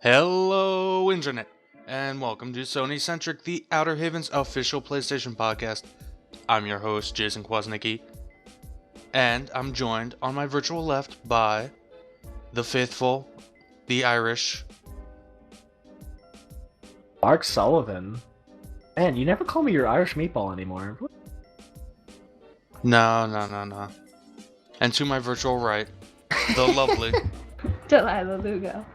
Hello, Internet, and welcome to SonyCentric, the Outerhaven's official PlayStation podcast. I'm your host, Jason Kwasnicki, and I'm joined on my virtual left by the faithful, the Irish, Mark Sullivan. Man, you never call me your Irish meatball anymore. No. And to my virtual right, the lovely Delaila Lugo.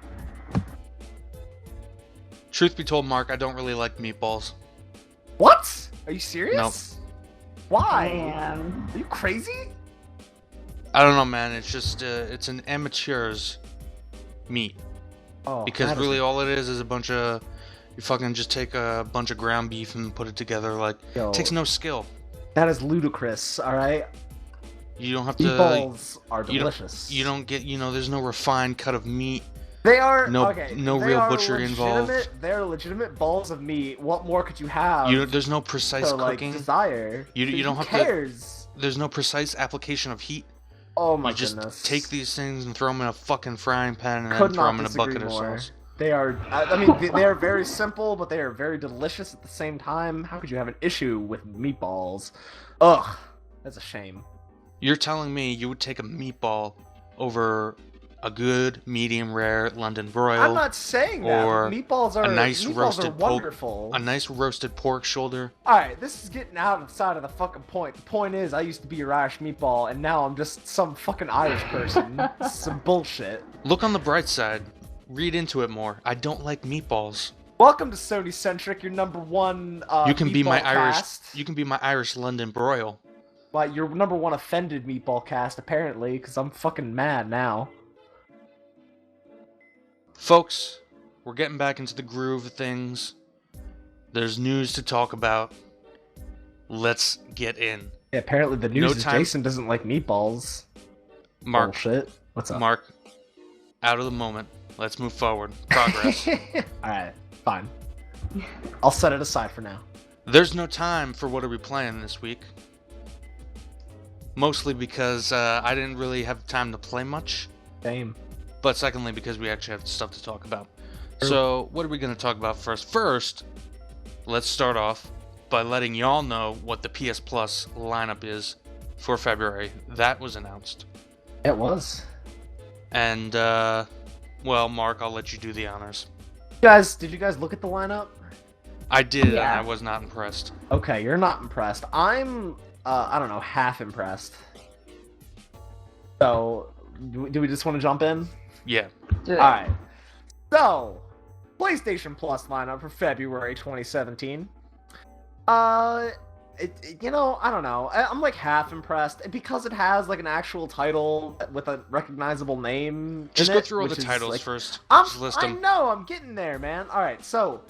Truth be told, Mark, I don't really like meatballs. What? Are you serious? Nope. Why? Damn. Are you crazy? I don't know, man. It's just, it's an amateur's meat. Oh, Because that is- really all it is a bunch of... You fucking just take a bunch of ground beef and put it together. Like, Yo, it takes no skill. that is ludicrous, alright? You don't have to... Meatballs are you delicious. You don't get, there's no refined cut of meat. They are, No- okay, no they real are butchery involved. They're legitimate balls of meat. What more could you have There's no precise to, like, cooking. desire? You don't Who have to... cares? There's no precise application of heat. Oh my You just goodness. take these things and throw them in a fucking frying pan and Could then throw not them in a disagree bucket of more. sauce. They are, I mean, they are very simple, but they are very delicious at the same time. How could you have an issue with meatballs? Ugh, that's a shame. You're telling me you would take a meatball over a good medium rare London broil, I'm not saying that. or Meatballs are a nice meatballs roasted are wonderful. a nice roasted pork shoulder? Alright, this is getting outside of the fucking point. The point is, I used to be your Irish meatball, and now I'm just some fucking Irish person. This is some bullshit. Look on the bright side. Read into it more. I don't like meatballs. Welcome to SonyCentric, your number one You can be my meatball Irish. cast. You can be my Irish London broil. Well, your number one offended meatball cast, apparently, because I'm fucking mad now. Folks, we're getting back into the groove of things. There's news to talk about. Let's get in. Yeah, apparently the news No is time- Jason doesn't like meatballs. Mark, Bullshit. What's up? Mark, out of the moment. Let's move forward. Progress. Alright, fine. I'll set it aside for now. There's no time for what are we playing this week. Mostly because I didn't really have time to play much. Same. But secondly, because we actually have stuff to talk about. True. So, what are we going to talk about first? First, let's start off by letting y'all know what the PS Plus lineup is for February. That was announced. It was. And, well, Mark, I'll let you do the honors. Did you guys look at the lineup? I did, and Yeah. I was not impressed. Okay, you're not impressed. I'm, I don't know, half impressed. So, do we just want to jump in? Yeah. Do it. Alright. So, PlayStation Plus lineup for February 2017. I don't know. I'm like half impressed because it has like an actual title with a recognizable name. Just in go it, through all the which is, titles like, first. I Just list them. know, I'm getting there, man. Alright, so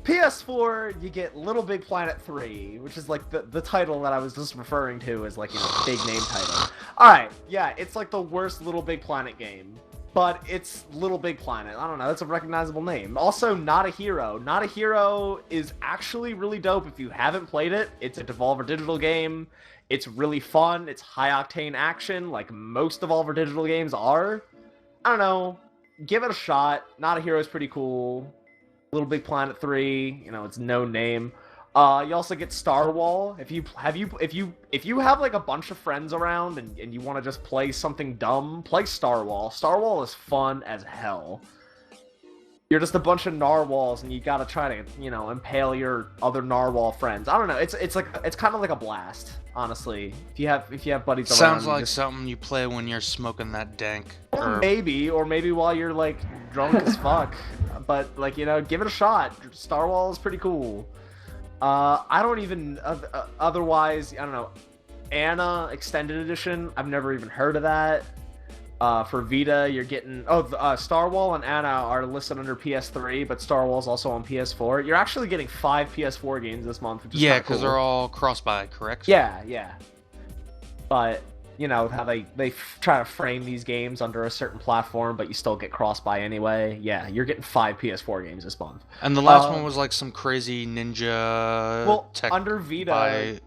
PS4, you get Little Big Planet 3, which is like the title that I was just referring to as like, big name title. Alright, yeah, it's like the worst Little Big Planet game. But it's Little Big Planet. I don't know, that's a recognizable name. Also, Not a Hero. Not a Hero is actually really dope if you haven't played it. It's a Devolver Digital game. It's really fun. It's high-octane action, like most Devolver Digital games are. I don't know. Give it a shot. Not a Hero is pretty cool. Little Big Planet 3, it's no name. You also get Starwall. If you have like a bunch of friends around and you want to just play something dumb, play Starwall. Starwall is fun as hell. You're just a bunch of narwhals and you gotta try to, impale your other narwhal friends. I don't know. It's kind of like a blast, honestly. If you have buddies around. Sounds you like just- something you play when you're smoking that dank Or herb. maybe while you're like drunk as fuck. But like give it a shot. Starwall is pretty cool. I don't even otherwise. I don't know. Anna Extended Edition. I've never even heard of that. For Vita, you're getting Starwall and Anna are listed under PS3, but Starwall's also on PS4. You're actually getting 5 PS4 games this month. Which is Yeah, kinda because cool. they're all cross-buy, correct? Yeah. But how they try to frame these games under a certain platform, but you still get cross-buy anyway. Yeah, you're getting 5 PS4 games this month. And the last one was like some crazy ninja tech under Vita, by...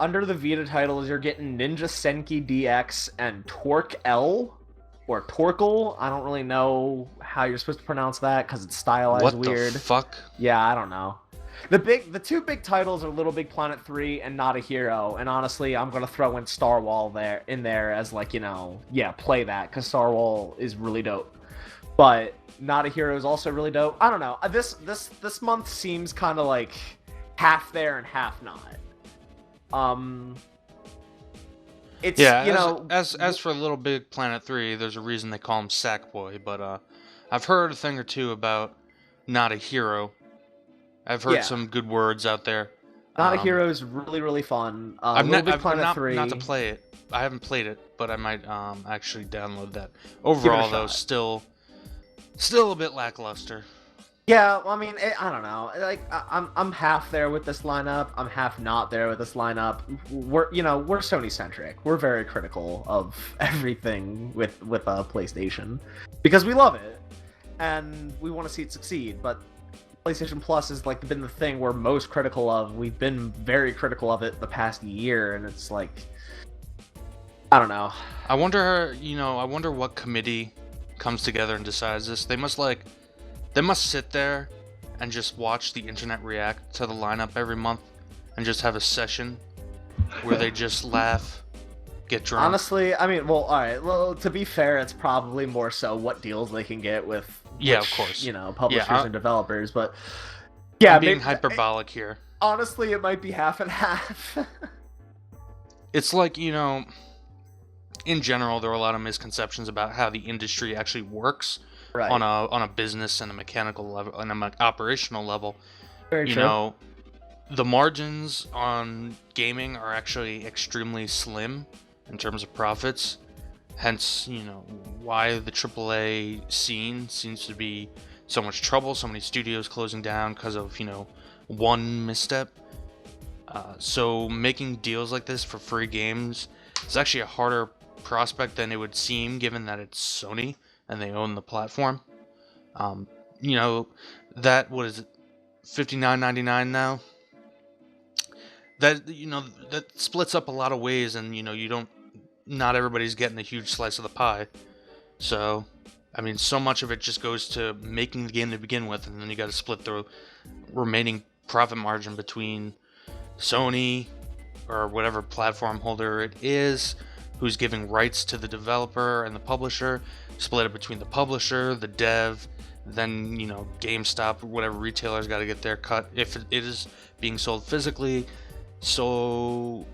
under the Vita titles, you're getting Ninja Senki DX and Torque L. or Torkel. I don't really know how you're supposed to pronounce that because it's stylized What weird. the fuck? Yeah, I don't know. The two big titles are Little Big Planet 3 and Not a Hero, and honestly, I'm gonna throw in Starwall in there as like, play that because Starwall is really dope. But Not a Hero is also really dope. I don't know. This month seems kind of like half there and half not. It's as for Little Big Planet 3, there's a reason they call him Sackboy, but I've heard a thing or two about Not a Hero. I've heard some good words out there. Not a Hero is really, really fun. I've Little Big Planet not 3. Not to play it. I haven't played it, but I might actually download that. Overall, though, still a bit lackluster. Yeah, well, I mean, I don't know. Like, I'm half there with this lineup. I'm half not there with this lineup. We're SonyCentric. We're very critical of everything with PlayStation because we love it and we want to see it succeed. But PlayStation Plus has like been the thing we're most critical of. We've been very critical of it the past year, and it's like, I don't know. I wonder what committee comes together and decides this. They must sit there and just watch the internet react to the lineup every month and just have a session where they just laugh, get drunk. Honestly, I mean, well, all right. Well, to be fair, it's probably more so what deals they can get with of course. Publishers and developers, but yeah, I'm being hyperbolic here. Honestly, it might be half and half. It's like, in general, there are a lot of misconceptions about how the industry actually works. Right. On a business and a mechanical level, and an operational level. Very true. The margins on gaming are actually extremely slim in terms of profits. Hence, why the AAA scene seems to be so much trouble. So many studios closing down because of one misstep. So making deals like this for free games is actually a harder prospect than it would seem, given that it's Sony and they own the platform. That, what is it, $59.99 now? That, that splits up a lot of ways, and, not everybody's getting a huge slice of the pie. So, I mean, so much of it just goes to making the game to begin with, and then you gotta split the remaining profit margin between Sony, or whatever platform holder it is, who's giving rights to the developer and the publisher, split it between the publisher, the dev, then, GameStop or whatever retailer's got to get their cut if it is being sold physically. So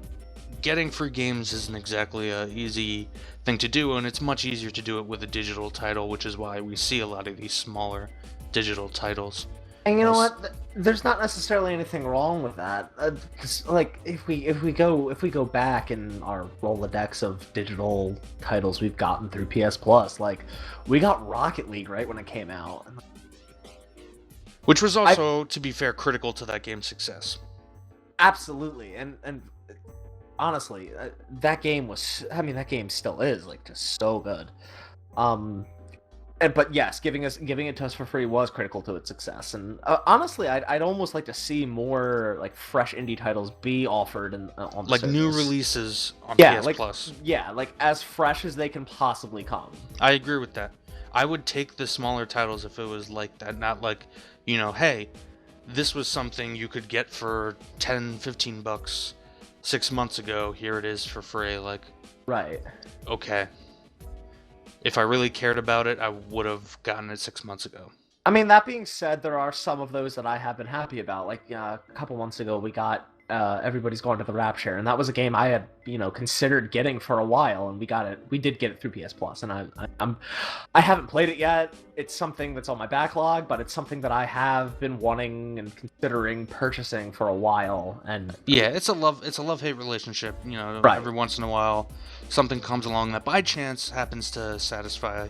getting free games isn't exactly a easy thing to do, and it's much easier to do it with a digital title, which is why we see a lot of these smaller digital titles. And you know what? There's not necessarily anything wrong with that. 'Cause, like, if we go back in our Rolodex of digital titles we've gotten through PS Plus, like, we got Rocket League right when it came out, which was also, to be fair, critical to that game's success. Absolutely, and honestly, that game still is like just so good. But yes, giving it to us for free was critical to its success. And honestly, I'd almost like to see more like fresh indie titles be offered on the like service. new releases on PS Plus. Yeah, like as fresh as they can possibly come. I agree with that. I would take the smaller titles if it was like that, not like, hey, this was something you could get for $10-15 6 months ago. Here it is for free. Like, right. Okay. If I really cared about it, I would have gotten it 6 months ago. I mean, that being said, there are some of those that I have been happy about. Like, a couple months ago, we got Everybody's Going to the Rapture, and that was a game I had, considered getting for a while, and we got it. We did get it through PS Plus, and I haven't played it yet. It's something that's on my backlog, but it's something that I have been wanting and considering purchasing for a while. And yeah, it's a love-hate relationship. Right. Every once in a while, something comes along that by chance happens to satisfy,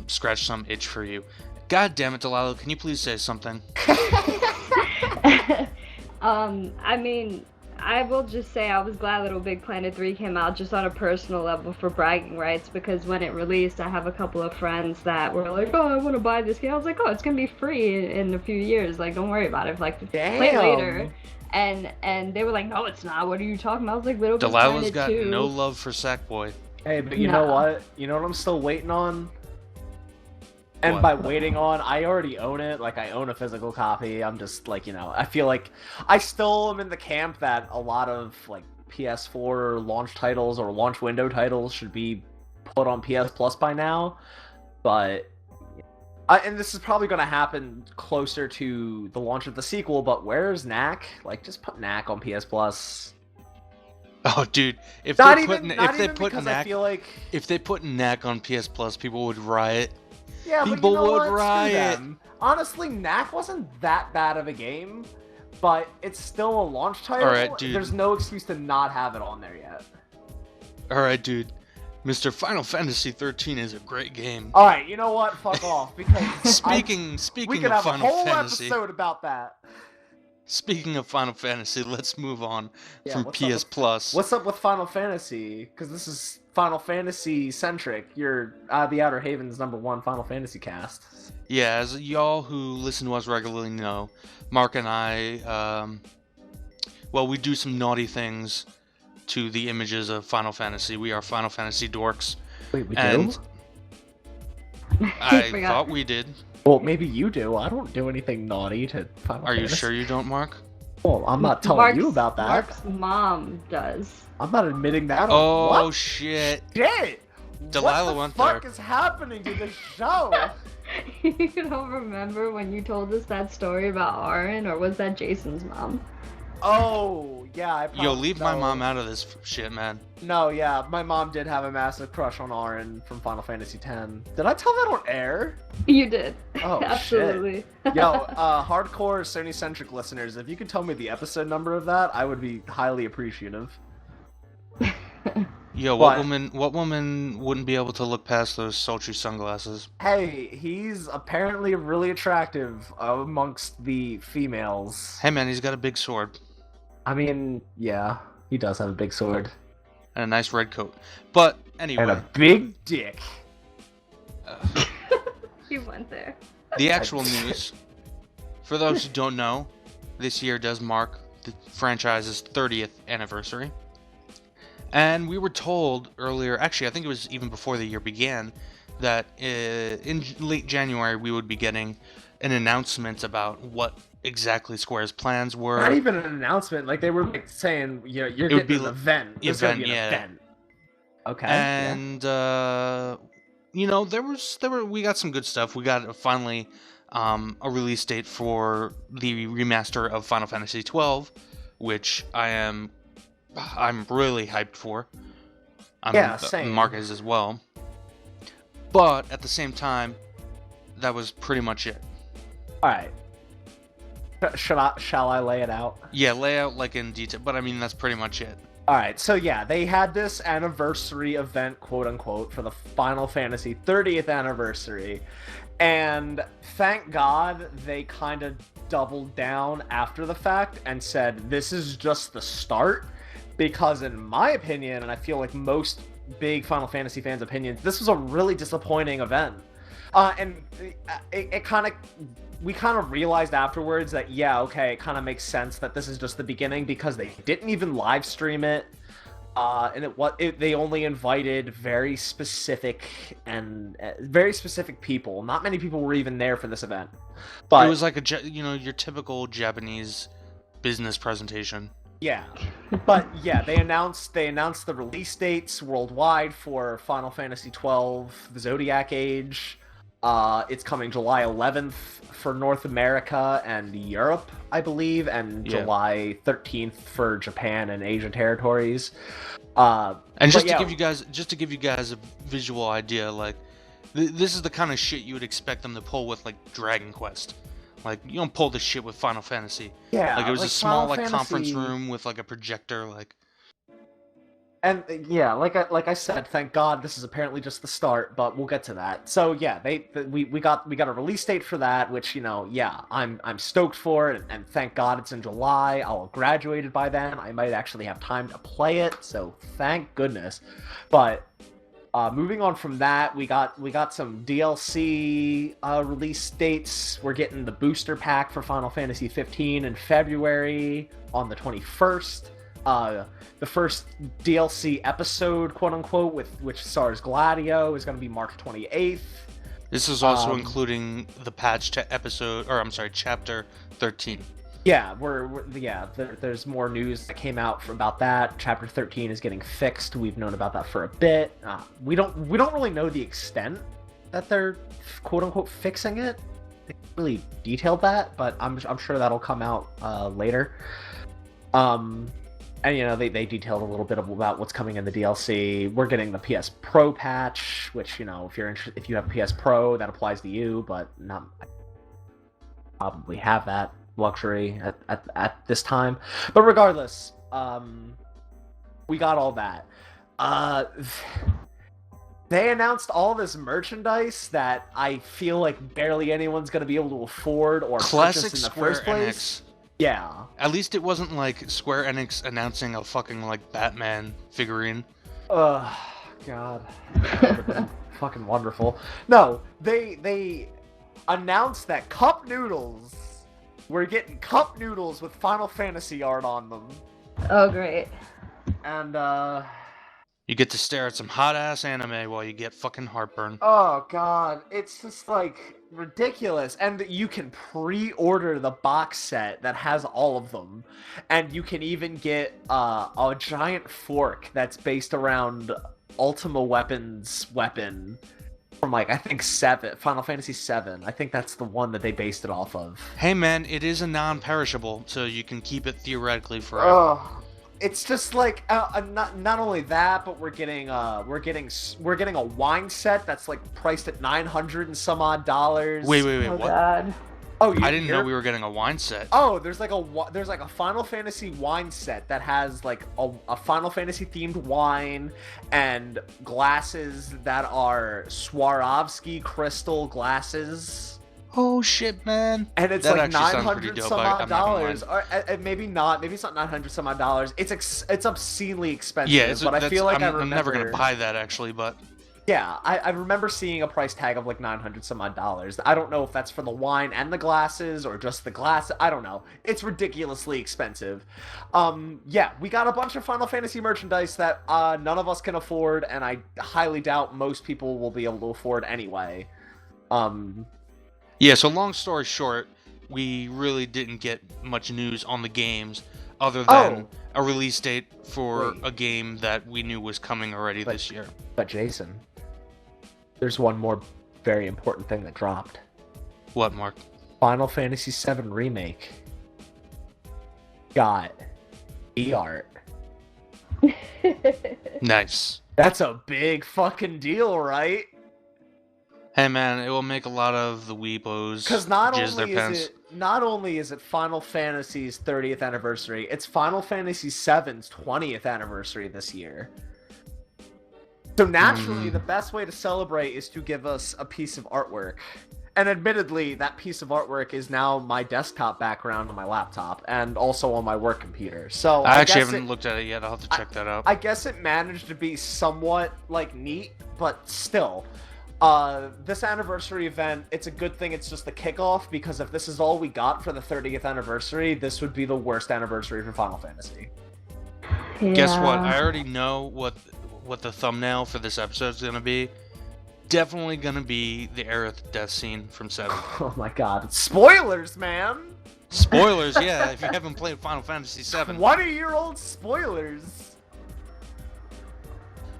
scratch some itch for you. God damn it, Delaila, can you please say something? I mean, I will just say I was glad Little Big Planet 3 came out just on a personal level for bragging rights, because when it released, I have a couple of friends that were like, oh, I want to buy this game. I was like, oh, it's going to be free in a few years. Like, don't worry about it. Like, play it later. And they were like, no, it's not. What are you talking about? I was like, Little Big Planet 2. Delilah's got no love for Sackboy. Hey, but you know No. what? You know what I'm still waiting on? And What? by waiting on, I already own it. Like, I own a physical copy. I'm just, like, I feel like I still am in the camp that a lot of, like, PS4 launch titles or launch window titles should be put on PS Plus by now. But, and this is probably going to happen closer to the launch of the sequel, but where's Knack? Like, just put Knack on PS Plus. Oh, dude, if Not they even, put not if they even put because Knack I feel like... if they put Knack on PS Plus, people would riot. Yeah, but People you know would what? Screw riot. them. Honestly, Knack wasn't that bad of a game, but it's still a launch title. Alright, dude. There's no excuse to not have it on there yet. All right, dude. Mr. Final Fantasy 13 is a great game. Alright, you know what? Fuck off. Because Speaking we could of have a Final whole Fantasy, episode about that. speaking of Final Fantasy, let's move on Yeah, from what's up PS with- Plus. What's up with Final Fantasy? Because this is Final Fantasy centric. You're the Outer Haven's #1 Final Fantasy cast. Yeah, as y'all who listen to us regularly know, Mark and I, well, we do some naughty things to the images of Final Fantasy. We are Final Fantasy dorks, Wait, we and do? I Forgot. thought we did. Well, maybe you do. I don't do anything naughty to Final Are you Fantasy. sure you don't, Mark? Well, I'm not telling you about that. Mark's mom does. I'm not admitting that. Oh What? shit! Shit! Delilah what went the fuck there. is happening to this show? You don't remember when you told us that story about Aaron, or was that Jason's mom? Oh, yeah, I probably... Yo, leave my no. mom out of this shit, man. No, yeah, my mom did have a massive crush on Aaron from Final Fantasy X. Did I tell that on air? You did. Oh, Absolutely. Yo, hardcore SonyCentric listeners, if you could tell me the episode number of that, I would be highly appreciative. Yo, What? what woman wouldn't be able to look past those sultry sunglasses? Hey, he's apparently really attractive amongst the females. Hey man, he's got a big sword I mean, yeah, he does have a big sword. and a nice red coat. But anyway, And a big dick. You went there. the actual news. For those who don't know, this year does mark the franchise's 30th anniversary. And we were told earlier, actually I think it was even before the year began, that in late January we would be getting an announcement about what exactly Square's plans were. Not even an announcement. Like, they were like, saying, you're would getting be an event. There's gonna be an yeah. event. Okay. yeah. And you know, we got some good stuff. We got finally a release date for the remaster of Final Fantasy 12, which I'm really hyped for. Same. Mark is as well. But at the same time, that was pretty much it. Alright. Shall I lay it out? Yeah, layout like in detail, but I mean that's pretty much it. Alright, so yeah, they had this anniversary event, quote unquote, for the Final Fantasy 30th anniversary. And thank God they kind of doubled down after the fact and said, this is just the start. Because in my opinion, and I feel like most big Final Fantasy fans' opinions, this was a really disappointing event. And it kind of... We kind of realized afterwards that, yeah, okay, it kind of makes sense that this is just the beginning because they didn't even live stream it. And they only invited very specific people. Not many people were even there for this event. But It was like your typical Japanese business presentation. yeah, but yeah, they announced the release dates worldwide for Final Fantasy XII: The Zodiac Age. It's coming July 11th for North America and Europe, I believe, and Yeah. July 13th for Japan and Asia territories. And just But yeah. to give you guys a visual idea, like this is the kind of shit you would expect them to pull with like Dragon Quest. Like you don't pull this shit with Final Fantasy. Yeah, Like it was a like small Final like conference Fantasy- room with like a projector. Like And yeah, like I said, thank God this is apparently just the start, but we'll get to that. So yeah, we got a release date for that, which yeah, I'm stoked for it, and thank God it's in July. I'll have graduated by then. I might actually have time to play it, so thank goodness. But moving on from that, we got some DLC release dates. We're getting the booster pack for Final Fantasy 15 in February on the 21st. The first DLC episode, quote unquote, with which stars Gladio, is going to be March 28th. This is also including the patch to chapter 13. Yeah, there's more news that came out about that. Chapter 13 is getting fixed. We've known about that for a bit. We don't really know the extent that they're quote unquote fixing it. They haven't really detailed that, but I'm sure that'll come out later. And they detailed a little bit about what's coming in the DLC. We're getting the PS Pro patch, which if you have a PS Pro, that applies to you, but not probably have that luxury at this time. But regardless, we got all that. They announced all this merchandise that I feel like barely anyone's going to be able to afford or purchase in the Square first place. Enix. Yeah. At least it wasn't like Square Enix announcing a fucking like Batman figurine. Ugh, God. That would have been fucking wonderful. No, they announced that Cup Noodles, we're getting Cup Noodles with Final Fantasy art on them. Oh, great. And, You get to stare at some hot-ass anime while you get fucking heartburn. oh god, it's just like ridiculous. And you can pre-order the box set that has all of them. And you can even get a giant fork that's based around Ultima Weapon's weapon from like, I think Final Fantasy 7. I think that's the one that they based it off of. Hey man, it is a non-perishable, so you can keep it theoretically forever. Oh, it's just like not only that, but we're getting a wine set that's like priced at $900 and some odd dollars. Wait, Oh, what? God. Oh, I didn't know we were getting a wine set. Oh, there's like a Final Fantasy wine set that has like a Final Fantasy themed wine and glasses that are Swarovski crystal glasses. Oh shit, man! And it's that like $900 some odd dollars, or maybe not. Maybe it's not $900 some odd dollars. It's obscenely expensive. Yeah, but I feel like I'm never gonna buy that actually, but yeah, I remember seeing a price tag of like $900 some odd dollars. I don't know if that's for the wine and the glasses or just the glass. I don't know. It's ridiculously expensive. Yeah, we got a bunch of Final Fantasy merchandise that none of us can afford, and I highly doubt most people will be able to afford anyway. Yeah, so long story short, we really didn't get much news on the games other than a release date for a game that we knew was coming already this year. But Jason, there's one more very important thing that dropped. What, Mark? Final Fantasy VII Remake got e-art. Nice. That's a big fucking deal, right? Hey man, it will make a lot of the weebos jizz their pants. Not only is it Final Fantasy's 30th anniversary, it's Final Fantasy VII's 20th anniversary this year. So naturally, the best way to celebrate is to give us a piece of artwork. And admittedly, that piece of artwork is now my desktop background on my laptop, and also on my work computer. So I actually haven't looked at it yet. I'll have to check that out. I guess it managed to be somewhat, like, neat, but still. This anniversary event, it's a good thing it's just the kickoff, because if this is all we got for the 30th anniversary, this would be the worst anniversary for Final Fantasy. Yeah. Guess what? I already know what the thumbnail for this episode is going to be. Definitely going to be the Aerith death scene from 7. Oh my god. Spoilers, man! Spoilers, yeah, if you haven't played Final Fantasy 7. 20-year-old spoilers!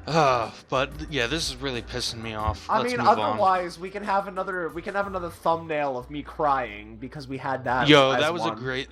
But yeah, this is really pissing me off. I Let's mean, move otherwise, we can have another thumbnail of me crying, because we had that. Yo, as that was one. a great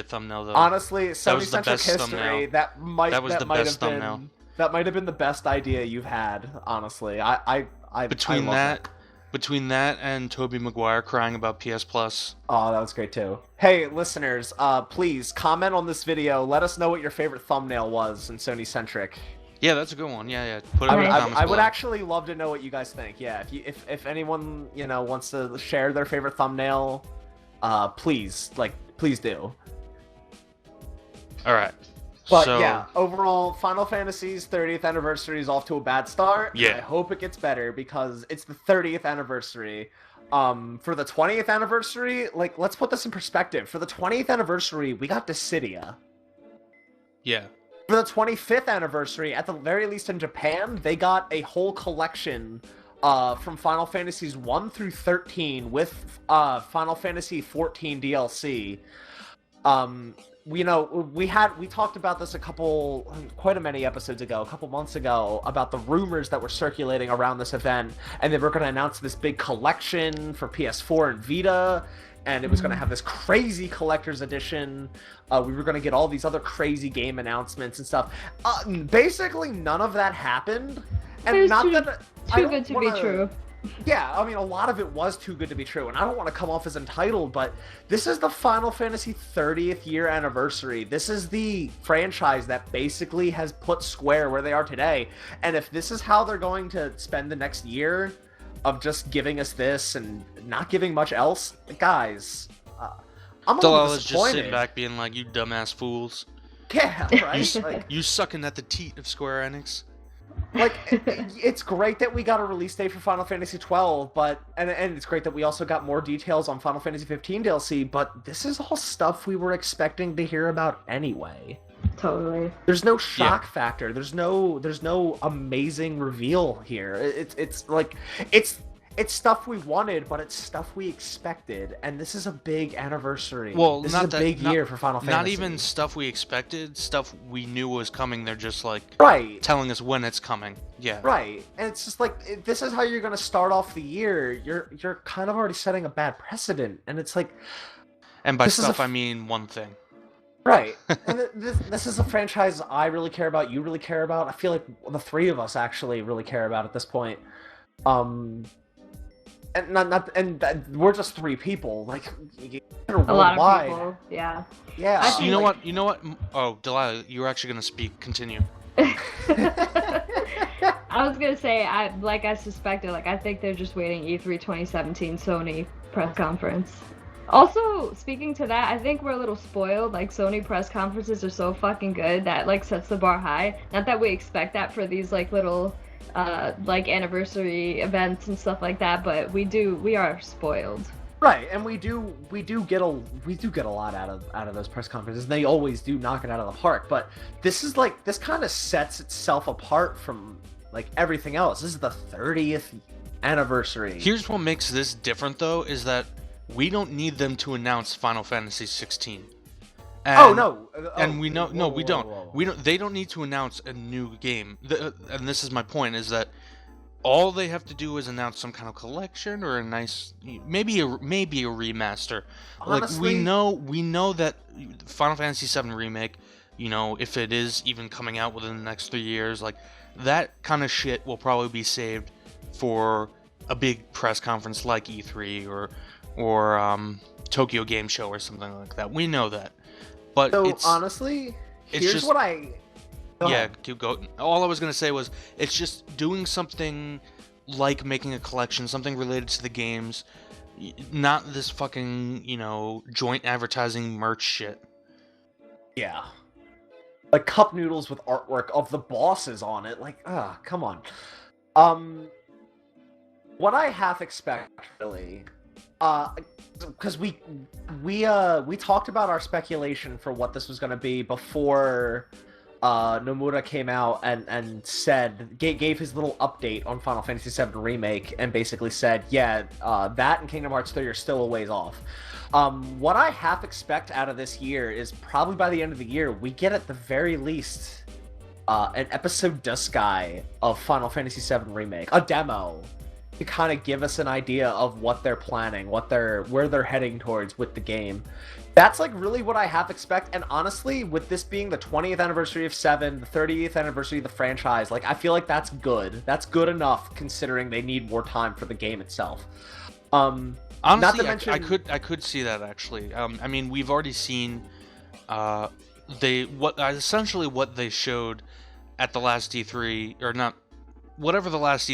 thumbnil though. Honestly, That was the SonyCentric best history, thumbnail. that might best have been thumbnail. that might have been the best idea you've had. Honestly, I Between love that, it. between that and Tobey Maguire crying about PS Plus. Oh, that was great too. Hey, listeners, please comment on this video. Let us know what your favorite thumbnail was in SonyCentric. Yeah, that's a good one. Yeah. Put it in the comments I would below. actually love to know what you guys think. Yeah, if anyone wants to share their favorite thumbnail, please do. All right. But so, yeah, overall, Final Fantasy's 30th anniversary is off to a bad start. Yeah. I hope it gets better, because it's the 30th anniversary. For the 20th anniversary, like, let's put this in perspective. For the 20th anniversary, we got Dissidia. Yeah. For the 25th anniversary, at the very least in Japan, they got a whole collection from Final Fantasies 1 through 13 with Final Fantasy 14 DLC. We talked about this quite a many episodes ago, a couple months ago, about the rumors that were circulating around this event, and they were going to announce this big collection for PS4 and Vita, and it was going to have this crazy collector's edition. We were going to get all these other crazy game announcements and stuff. Basically, none of that happened. And it was not too that good to be true. Yeah, I mean, a lot of it was too good to be true, and I don't want to come off as entitled, but this is the Final Fantasy 30th year anniversary. This is the franchise that basically has put Square where they are today, and if this is how they're going to spend the next year of just giving us this and not giving much else, guys, I'm a little Delaila's disappointed. just sitting back being like, you dumbass fools. Yeah, right? You sucking at the teat of Square Enix. Like, it's great that we got a release date for Final Fantasy 12, but and it's great that we also got more details on Final Fantasy 15 DLC, but this is all stuff we were expecting to hear about anyway. Totally. There's no shock factor. There's no amazing reveal here. It's stuff we wanted, but it's stuff we expected, and this is a big anniversary. Well, this is a big year for Final Fantasy. Not even stuff we expected, stuff we knew was coming. They're just like telling us when it's coming. Yeah. Right, and it's just like, this is how you're going to start off the year. You're kind of already setting a bad precedent, and it's like. And by stuff, I mean one thing. Right, and this is a franchise I really care about. You really care about. I feel like the three of us actually really care about at this point. And we're just three people. Like, a lot of people. Yeah. Yeah. You know what? You know what? Oh, Delaila, you were actually gonna speak. Continue. I was gonna say, I suspected. Like, I think they're just waiting E3 2017 Sony press conference. Also, speaking to that, I think we're a little spoiled. Like, Sony press conferences are so fucking good that like sets the bar high. Not that we expect that for these like little. Like anniversary events and stuff like that, but we are spoiled. Right, and we do get a lot out of those press conferences. They always do knock it out of the park, but this kind of sets itself apart from like everything else. This is the 30th anniversary. Here's what makes this different though, is that we don't need them to announce Final Fantasy 16. And we know, we don't. They don't need to announce a new game. And this is my point: is that all they have to do is announce some kind of collection or a nice, maybe a remaster. Honestly, like we know that Final Fantasy VII Remake, if it is even coming out within the next 3 years, like that kind of shit will probably be saved for a big press conference like E3 or Tokyo Game Show or something like that. We know that. But honestly, here's just, what I... keep going. All I was going to say was, it's just doing something like making a collection, something related to the games, not this fucking, joint advertising merch shit. Yeah. Like cup noodles with artwork of the bosses on it. Like, come on. What I half expect, really... because we talked about our speculation for what this was going to be before Nomura came out and gave his little update on Final Fantasy VII Remake and basically said, that and Kingdom Hearts 3 are still a ways off. What I half expect out of this year is probably by the end of the year, we get at the very least an episode Duskai of Final Fantasy VII Remake, a demo, to kind of give us an idea of what they're planning, where they're heading towards with the game. That's like really what I half expect, and honestly, with this being the 20th anniversary of 7, the 30th anniversary of the franchise, like I feel like that's good. That's good enough considering they need more time for the game itself. Honestly, not to mention... I could see that actually. I mean, we've already seen essentially what they showed at the last D3 or not, whatever the last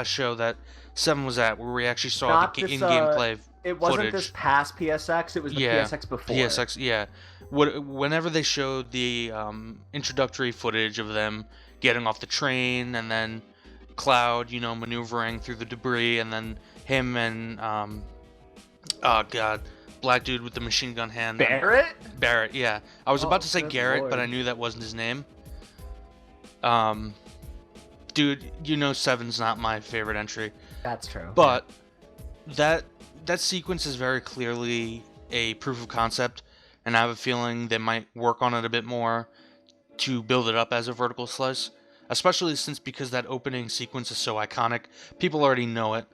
show that 7 was at, where we actually saw the in-game play. It wasn't footage. This past PSX, it was the PSX before. PSX, yeah. Whenever they showed the introductory footage of them getting off the train, and then Cloud, maneuvering through the debris, and then him and black dude with the machine gun hand. Barrett? Barrett, yeah. I was about to say good Garrett, lord. but I knew that wasn't his name. Dude, you know 7's not my favorite entry. That's true. But that sequence is very clearly a proof of concept, and I have a feeling they might work on it a bit more to build it up as a vertical slice, especially because that opening sequence is so iconic. People already know it,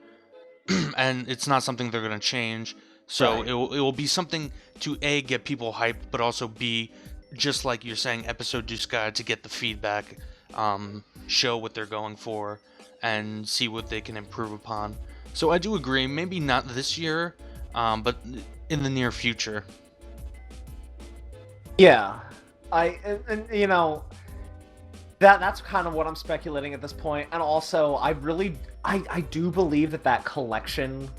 and it's not something they're going to change. So Right. it will be something to A, get people hyped, but also B, just like you're saying, episode du sky, to get the feedback, show what they're going for, and see what they can improve upon. So I do agree, maybe not this year, but in the near future. Yeah, and you know, that's kind of what I'm speculating at this point. And also, I do believe that collection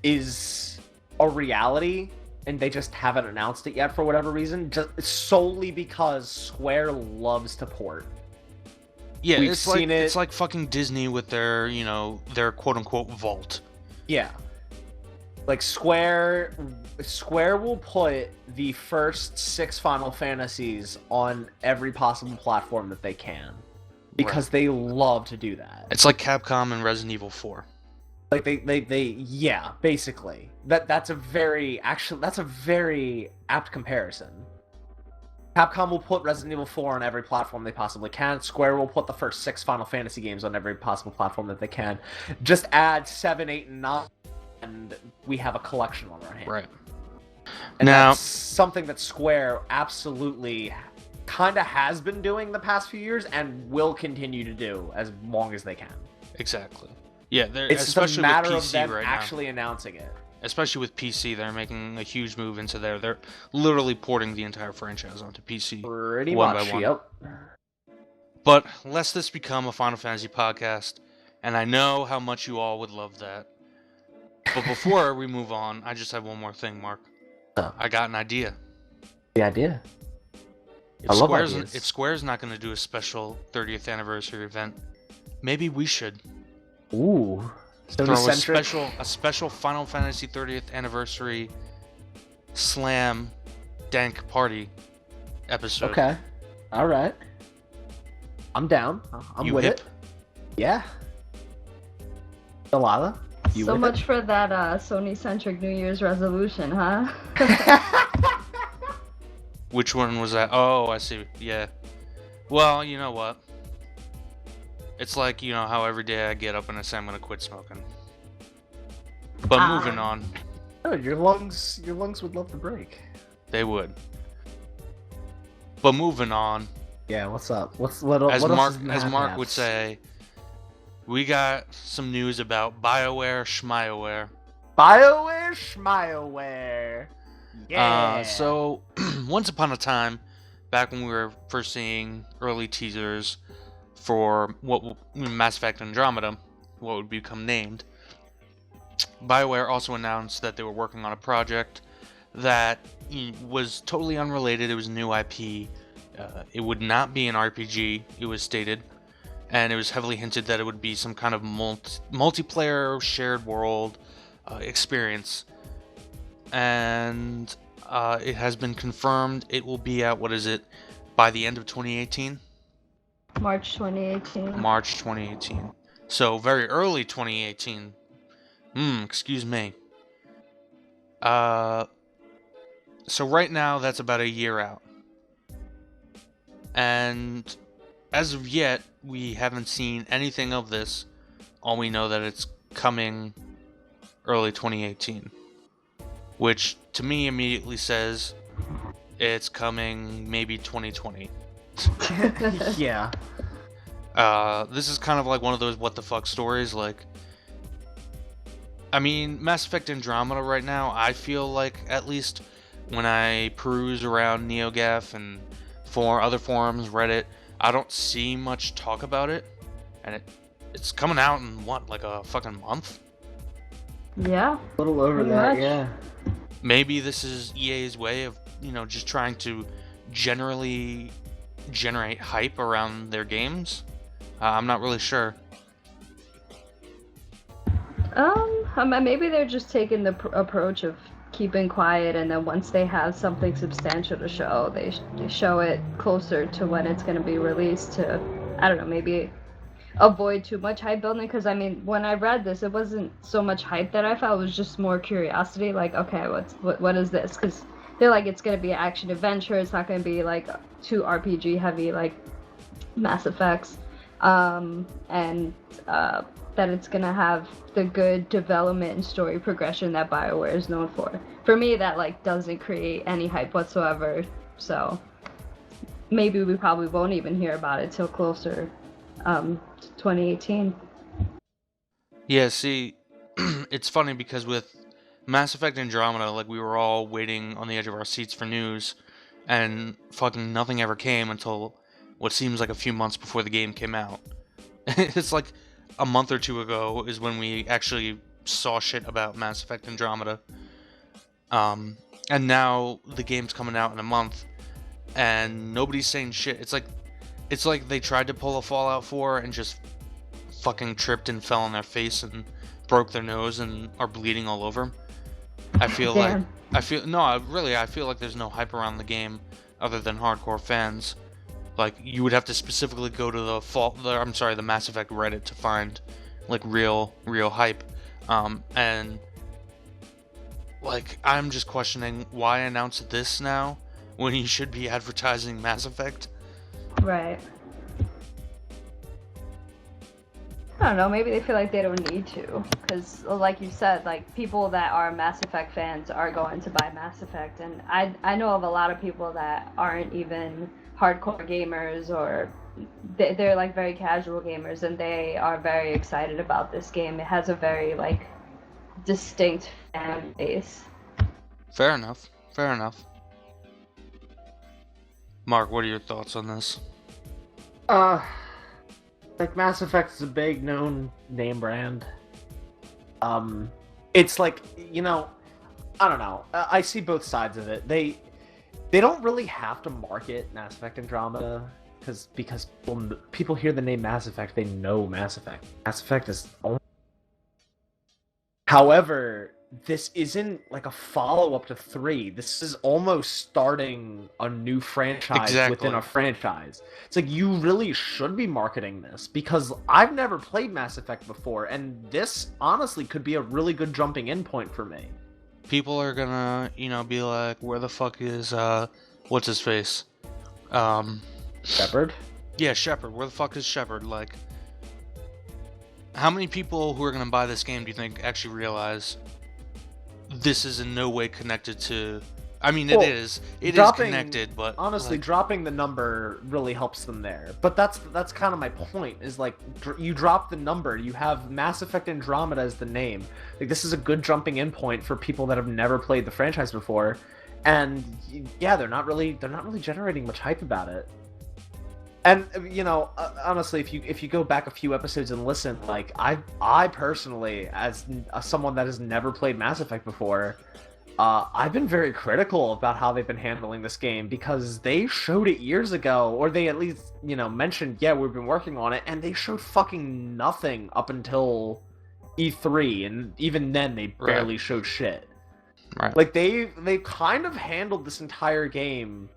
is a reality, and they just haven't announced it yet for whatever reason, just solely because Square loves to port. Yeah, We've it's like seen it- it's like fucking Disney with their, their quote unquote vault. Yeah. Like Square will put the first 6 Final Fantasies on every possible platform that they can, because they love to do that. It's like Capcom and Resident Evil 4. Like yeah, basically. That's a very apt comparison. Capcom will put Resident Evil 4 on every platform they possibly can. Square will put the first 6 Final Fantasy games on every possible platform that they can. Just add 7, 8, and 9, and we have a collection on our hands. Right. And Now- that's something that Square absolutely kind of has been doing the past few years and will continue to do as long as they can. Exactly. Yeah, It's just a especially matter with of PC them right actually announcing it. now. Especially with PC, they're making a huge move into there. They're literally porting the entire franchise onto PC. Pretty One much, by one. yep. But lest this become a Final Fantasy podcast, and I know how much you all would love that. But before we move on, I just have one more thing, Mark. Oh. I got an idea. The idea. If I love Square's, ideas. if Square's not going to do a special 30th anniversary event, maybe we should Ooh. throw SonyCentric. a special Final Fantasy 30th anniversary slam dank party episode. Okay. All right. I'm down. I'm You with hip? it. Yeah. Delaila, you So with much for that SonyCentric New Year's resolution, huh? it? Which one was that? Oh, I see. Yeah. Well, you know what? It's like, how every day I get up and I say I'm going to quit smoking. But moving on, Oh, your lungs would love to break. they would. But moving on, Yeah, what's up? What as else Mark is in the as Mark happenings? would say, we got some news about BioWare Schmioware. BioWare Schmioware. Yeah. So, once upon a time, back when we were first seeing early teasers for Mass Effect Andromeda, what would become named, BioWare also announced that they were working on a project that was totally unrelated. It was a new IP. It would not be an RPG, it was stated, and it was heavily hinted that it would be some kind of multiplayer shared world experience. And it has been confirmed it will be out, by the end of 2018? March 2018. March 2018. So very early 2018. Excuse me. So right now that's about a year out. And as of yet, we haven't seen anything of this. All we know that it's coming early 2018. Which to me immediately says it's coming maybe 2020. Yeah. This is kind of like one of those what the fuck stories. Like, I mean, Mass Effect Andromeda right now, I feel like, at least when I peruse around NeoGAF and other forums, Reddit, I don't see much talk about it. And it's coming out in like a fucking month? Yeah. A little over Pretty that, much. yeah. Maybe this is EA's way of, just trying to generally generate hype around their games. I'm not really sure. Maybe they're just taking the approach of keeping quiet, and then once they have something substantial to show, they show it closer to when it's going to be released to, I don't know, maybe avoid too much hype building. Because I mean, when I read this, it wasn't so much hype that I felt, it was just more curiosity, like, okay, what is this? Because they're like, it's going to be action adventure, it's not going to be like too RPG heavy like Mass Effects, and that it's going to have the good development and story progression that BioWare is known for. For me, that like doesn't create any hype whatsoever, so maybe we probably won't even hear about it till closer to 2018. Yeah, see, it's funny because with Mass Effect Andromeda, like, we were all waiting on the edge of our seats for news, and fucking nothing ever came until what seems like a few months before the game came out. It's like a month or two ago is when we actually saw shit about Mass Effect Andromeda. And now the game's coming out in a month, and nobody's saying shit. It's like they tried to pull a Fallout 4 and just fucking tripped and fell on their face and broke their nose and are bleeding all over. I feel like I feel like there's no hype around the game other than hardcore fans. Like, you would have to specifically go to the Mass Effect Reddit to find like real hype. And like, I'm just questioning why announce this now when you should be advertising Mass Effect. Right. I don't know, maybe they feel like they don't need to, because like you said, like, people that are Mass Effect fans are going to buy Mass Effect, and I know of a lot of people that aren't even hardcore gamers, or they're like very casual gamers, and they are very excited about this game. It has a very like distinct fan base. Fair enough. Mark, what are your thoughts on this? Like, Mass Effect is a big known name brand. It's like, you know, I don't know. I see both sides of it. They don't really have to market Mass Effect Andromeda because when people hear the name Mass Effect, they know Mass Effect. Mass Effect is only... However, this isn't like a follow-up to 3. This is almost starting a new franchise within a franchise. It's like, you really should be marketing this, because I've never played Mass Effect before, and this honestly could be a really good jumping in point for me. People are gonna, be like, where the fuck is, what's his face? Shepard? Yeah, Shepard. Where the fuck is Shepard? Like, how many people who are gonna buy this game do you think actually realize this is in no way connected to... I mean, it is connected, but... Honestly, like, dropping the number really helps them there. But that's kind of my point, is like, you drop the number, you have Mass Effect Andromeda as the name. Like, this is a good jumping in point for people that have never played the franchise before. And, yeah, they're not really generating much hype about it. And, honestly, if you go back a few episodes and listen, like, I personally, as someone that has never played Mass Effect before, I've been very critical about how they've been handling this game, because they showed it years ago, or they at least, mentioned, yeah, we've been working on it, and they showed fucking nothing up until E3, and even then they barely showed shit. Right. Like, they kind of handled this entire game,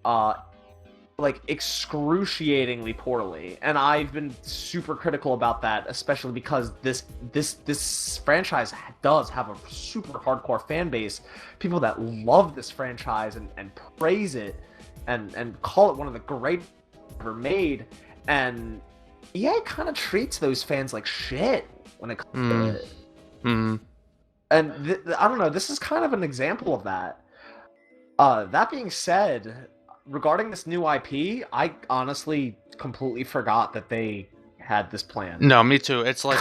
like, excruciatingly poorly, and I've been super critical about that, especially because this franchise does have a super hardcore fan base, people that love this franchise and praise it and call it one of the greatest ever made, and EA kind of treats those fans like shit when it comes to it. And I don't know, this is kind of an example of that. That being said, regarding this new IP, I honestly completely forgot that they had this plan. No, me too. It's like,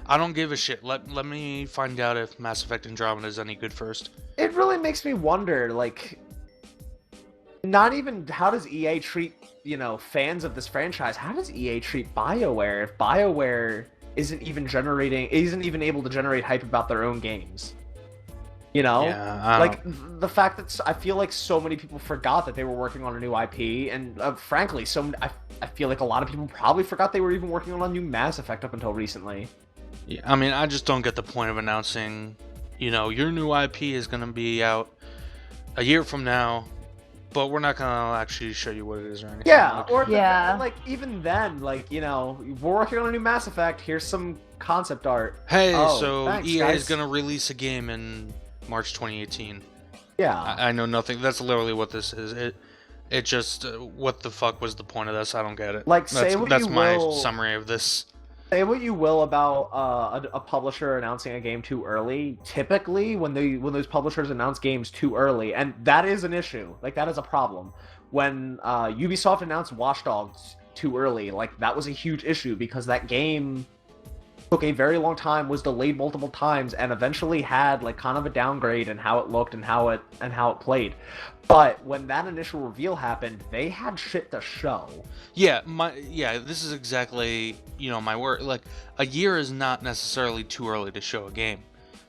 I don't give a shit. Let me find out if Mass Effect Andromeda is any good first. It really makes me wonder, like, not even how does EA treat, fans of this franchise? How does EA treat BioWare if BioWare isn't even able to generate hype about their own games? Yeah, like, the fact that I feel like so many people forgot that they were working on a new IP, and frankly, I feel like a lot of people probably forgot they were even working on a new Mass Effect up until recently. Yeah, I mean, I just don't get the point of announcing you know, your new IP is going to be out a year from now, but we're not going to actually show you what it is or anything. Yeah, Like, or Yeah. like even then, like, you know, we're working on a new Mass Effect. Here's some concept art. hey, Oh, so thanks, EA guys. is going to release a game in March 2018. Yeah. I know nothing. That's literally what this is. It just what the fuck was the point of this? I don't get it. Like, say what that's you my will- summary of this. Say what you will about a publisher announcing a game too early. Typically, when those publishers announce games too early, and that is an issue. Like, that is a problem. When Ubisoft announced Watch Dogs too early, like, that was a huge issue because that game took a very long time, was delayed multiple times, and eventually had like kind of a downgrade in how it looked and how it played. But when that initial reveal happened, they had shit to show. Yeah, this is exactly, you know, my word. Like, a year is not necessarily too early to show a game.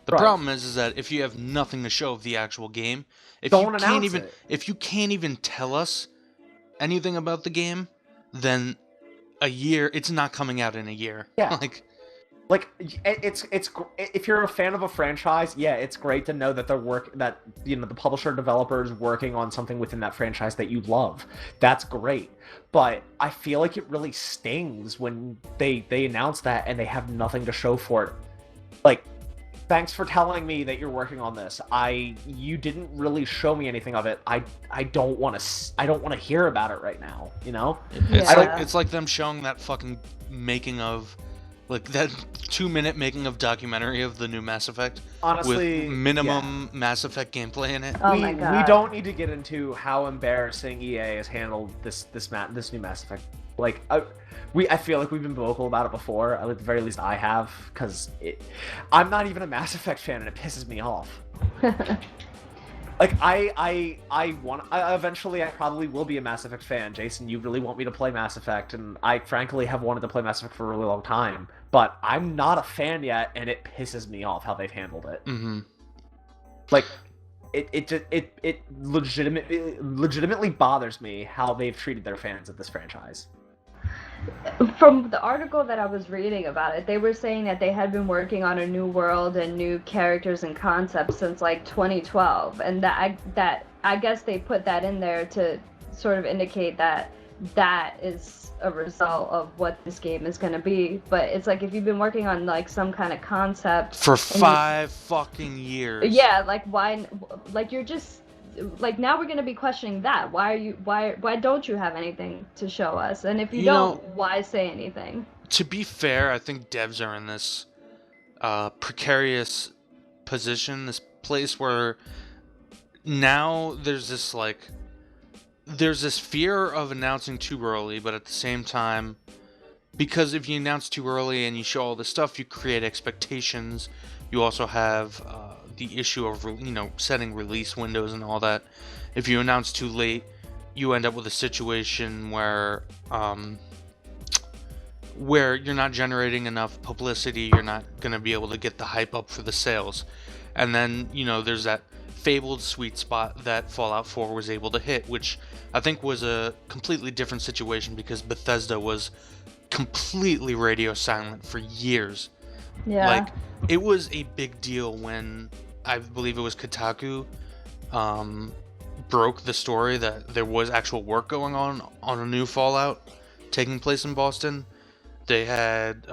The Right. problem is that if you have nothing to show of the actual game, if Don't you can't announce even it. if you can't even tell us anything about the game, then a year, it's not coming out in a year. Yeah. Like, it's if you're a fan of a franchise, yeah, it's great to know that the publisher developer is working on something within that franchise that you love. That's great. But I feel like it really stings when they announce that and they have nothing to show for it. Like, thanks for telling me that you're working on this. You didn't really show me anything of it. I don't want to hear about it right now, you know? Yeah. it's like them showing that fucking making of, like, that 2-minute making of documentary of the new Mass Effect Honestly, with minimum Mass Effect gameplay in it. Oh we, my God. we don't need to get into how embarrassing EA has handled this new Mass Effect. Like, I feel like we've been vocal about it before. At the very least, I have, because I'm not even a Mass Effect fan, and it pisses me off. Like, eventually I probably will be a Mass Effect fan. Jason, you really want me to play Mass Effect, and I frankly have wanted to play Mass Effect for a really long time. But I'm not a fan yet, and it pisses me off how they've handled it. Mm-hmm. Like, it legitimately bothers me how they've treated their fans of this franchise. From the article that I was reading about it, they were saying that they had been working on a new world and new characters and concepts since like 2012, and that I guess they put that in there to sort of indicate that that is a result of what this game is going to be. But it's like, if you've been working on like some kind of concept For 5 fucking years. yeah, like, why, like, you're just like, now we're going to be questioning that. Why don't you have anything to show us? And if you don't, why say anything? To be fair, I think devs are in this precarious position, this place where now there's this fear of announcing too early, but at the same time, because if you announce too early and you show all this stuff, you create expectations. You also have the issue of, you know, setting release windows and all that. If you announce too late, you end up with a situation where you're not generating enough publicity, you're not going to be able to get the hype up for the sales. And then, you know, there's that fabled sweet spot that Fallout 4 was able to hit, which I think was a completely different situation because Bethesda was completely radio silent for years. Yeah. Like, it was a big deal when, I believe it was Kotaku, broke the story that there was actual work going on a new Fallout taking place in Boston. They had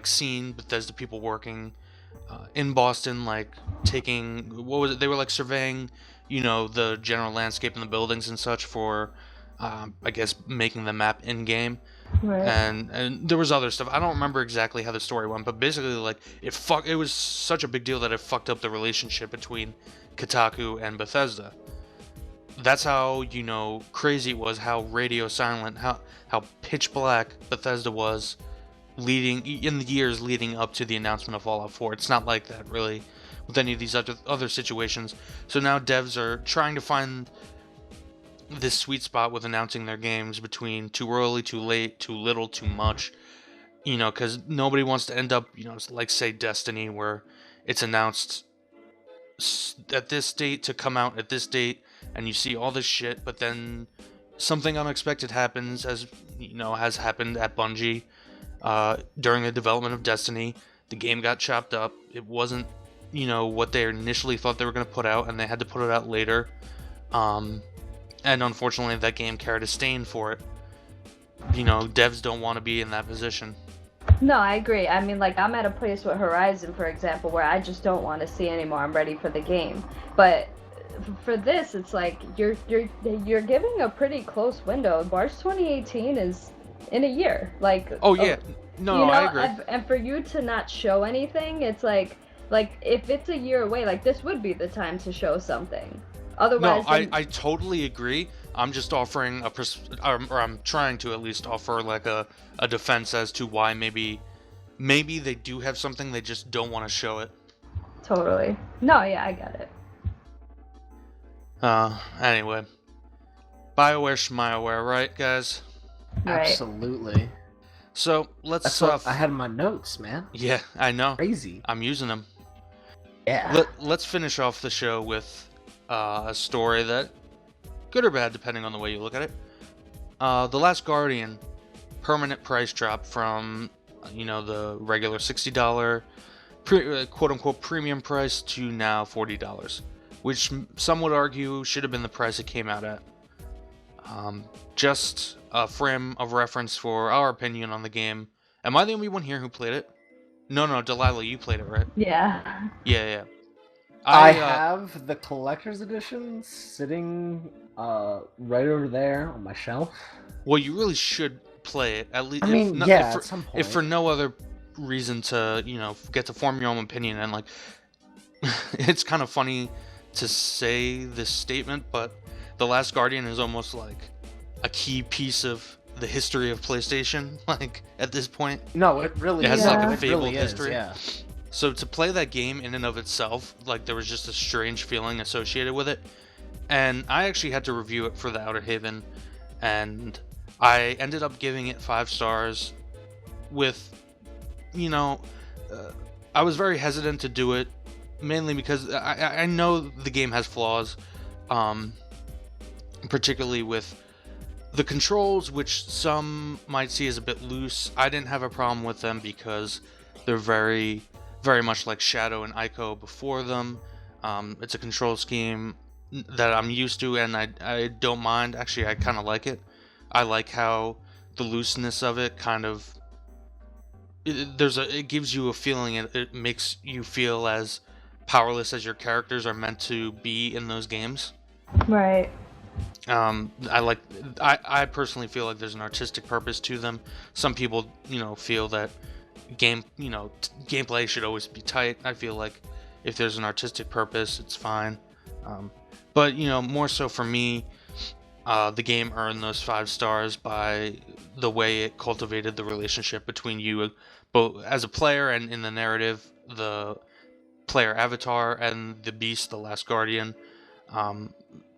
seen Bethesda people working in Boston, like taking, what was it? They were like surveying, you know, the general landscape and the buildings and such for, I guess, making the map in game. Right. And there was other stuff. I don't remember exactly how the story went, but basically, like, it was such a big deal that it fucked up the relationship between Kotaku and Bethesda. That's how, you know, crazy it was, how radio silent, how pitch black Bethesda was in the years leading up to the announcement of Fallout 4. It's not like that, really, with any of these other situations. So now devs are trying to find this sweet spot with announcing their games between too early, too late, too little, too much. You know, because nobody wants to end up, you know, like, say, Destiny, where it's announced at this date to come out at this date, and you see all this shit, but then something unexpected happens, as, you know, has happened at Bungie during the development of Destiny. The game got chopped up. It wasn't what they initially thought they were going to put out, and they had to put it out later. And unfortunately, that game carried a stain for it. Devs don't want to be in that position. No, I agree. I mean, like, I'm at a place with Horizon, for example, where I just don't want to see anymore. I'm ready for the game. But for this, it's like you're giving a pretty close window. March 2018 is in a year. Like, oh yeah, no, I agree. And for you to not show anything, it's like if it's a year away, like, this would be the time to show something. Otherwise, no, I totally agree. I'm just offering or I'm trying to at least offer like a defense as to why maybe they do have something, they just don't want to show it. Totally. No, yeah, I get it. Anyway, BioWare Schmioware, right, guys? Right. Absolutely. So let's. That's what I had in my notes, man. Yeah, I know. Crazy. I'm using them. Yeah. Let's finish off the show with a story that, good or bad, depending on the way you look at it. The Last Guardian permanent price drop from the regular $60 quote-unquote premium price to now $40, which some would argue should have been the price it came out at. Just a frame of reference for our opinion on the game. Am I the only one here who played it? No, Delaila, you played it, right? Yeah. Yeah. I have the collector's edition sitting right over there on my shelf. Well, you really should play it, at least. I mean, at some point. If for no other reason to, get to form your own opinion. And, like, it's kind of funny to say this statement, but The Last Guardian is almost like a key piece of the history of PlayStation, like, at this point. No, it really is. It has like a fabled history. Yeah. So to play that game in and of itself, like, there was just a strange feeling associated with it. And I actually had to review it for the Outerhaven, and I ended up giving it 5 stars with, I was very hesitant to do it, mainly because I know the game has flaws, particularly with the controls, which some might see as a bit loose. I didn't have a problem with them because they're very, very much like Shadow and Ico before them. It's a control scheme that I'm used to, and I don't mind. Actually, I kind of like it. I like how the looseness of it kind of it gives you a feeling. It makes you feel as powerless as your characters are meant to be in those games. Right. I personally feel like there's an artistic purpose to them. Some people, feel that gameplay should always be tight. I feel like if there's an artistic purpose, it's fine. But more so for me, the game earned those 5 stars by the way it cultivated the relationship between you, both as a player and in the narrative, the player avatar and the beast, the Last Guardian.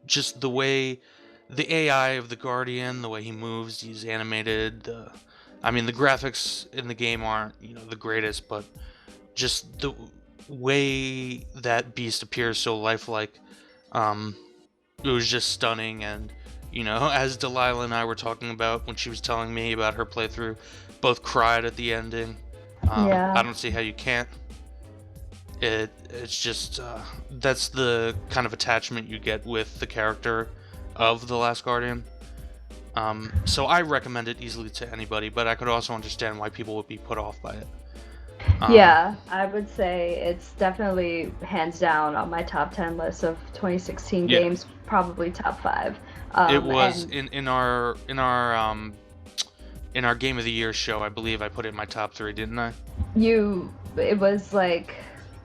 Just the way the AI of the Guardian, the way he moves, he's animated. The graphics in the game aren't, the greatest, but just the way that beast appears so lifelike, it was just stunning. And, as Delaila and I were talking about when she was telling me about her playthrough, both cried at the ending. Yeah. I don't see how you can't. It's just, that's the kind of attachment you get with the character of The Last Guardian. So I recommend it easily to anybody, but I could also understand why people would be put off by it. Yeah, I would say it's definitely hands down on my top 10 list of 2016 games, probably top 5. It was in our Game of the Year show, I believe I put it in my top 3, didn't I? It was like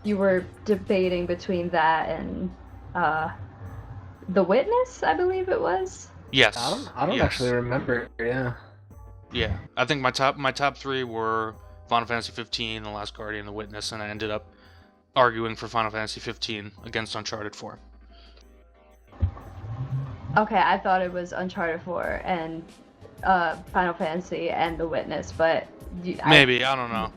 you were debating between that and The Witness, I believe it was. Yes. I don't actually remember. Yeah. Yeah, I think my top 3 were Final Fantasy 15, The Last Guardian, The Witness, and I ended up arguing for Final Fantasy 15 against Uncharted 4. Okay, I thought it was Uncharted 4 and Final Fantasy and The Witness, but maybe, I don't know.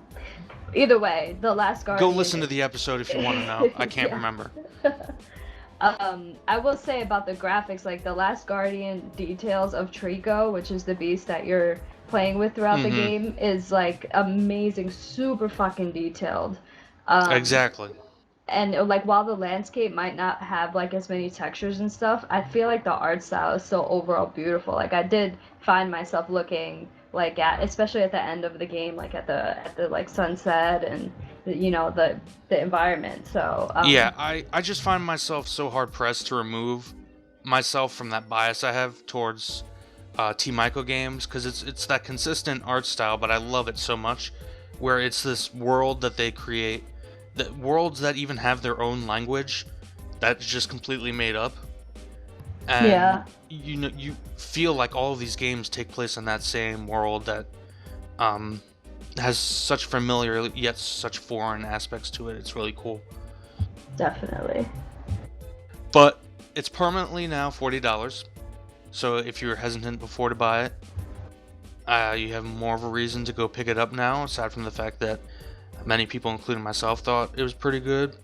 Either way, The Last Guardian. Go listen to the episode if you want to know. I can't remember. I will say about the graphics, like The Last Guardian details of Trico, which is the beast that you're playing with throughout the game, is like amazing, super fucking detailed. Exactly. and like while the landscape might not have like as many textures and stuff, I feel like the art style is still overall beautiful. Like I did find myself looking like at, especially at the end of the game, like at the like sunset and the environment. So Yeah, I just find myself so hard pressed to remove myself from that bias I have towards Team Ico games, because it's that consistent art style, but I love it so much, where it's this world that they create, the worlds that even have their own language that's just completely made up, and yeah. you feel like all of these games take place in that same world that um has such familiar yet such foreign aspects to it. It's really cool. Definitely. But it's permanently now $40. So if you were hesitant before to buy it, you have more of a reason to go pick it up now, aside from the fact that many people, including myself, thought it was pretty good.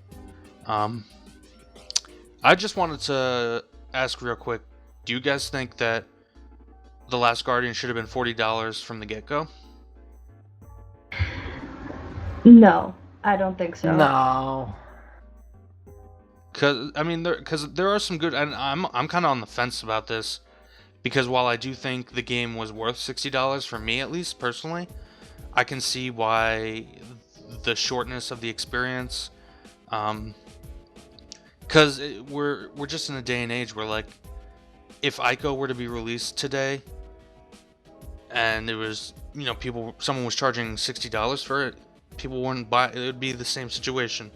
I just wanted to ask real quick, do you guys think that The Last Guardian should have been $40 from the get-go? No, I don't think so. No. Because there are some good, and I'm kind of on the fence about this, because while I do think the game was worth $60 for me, at least personally, I can see why the shortness of the experience, because we're just in a day and age where, like, if Ico were to be released today, and it was, someone was charging $60 for it, people wouldn't buy it. It would be the same situation.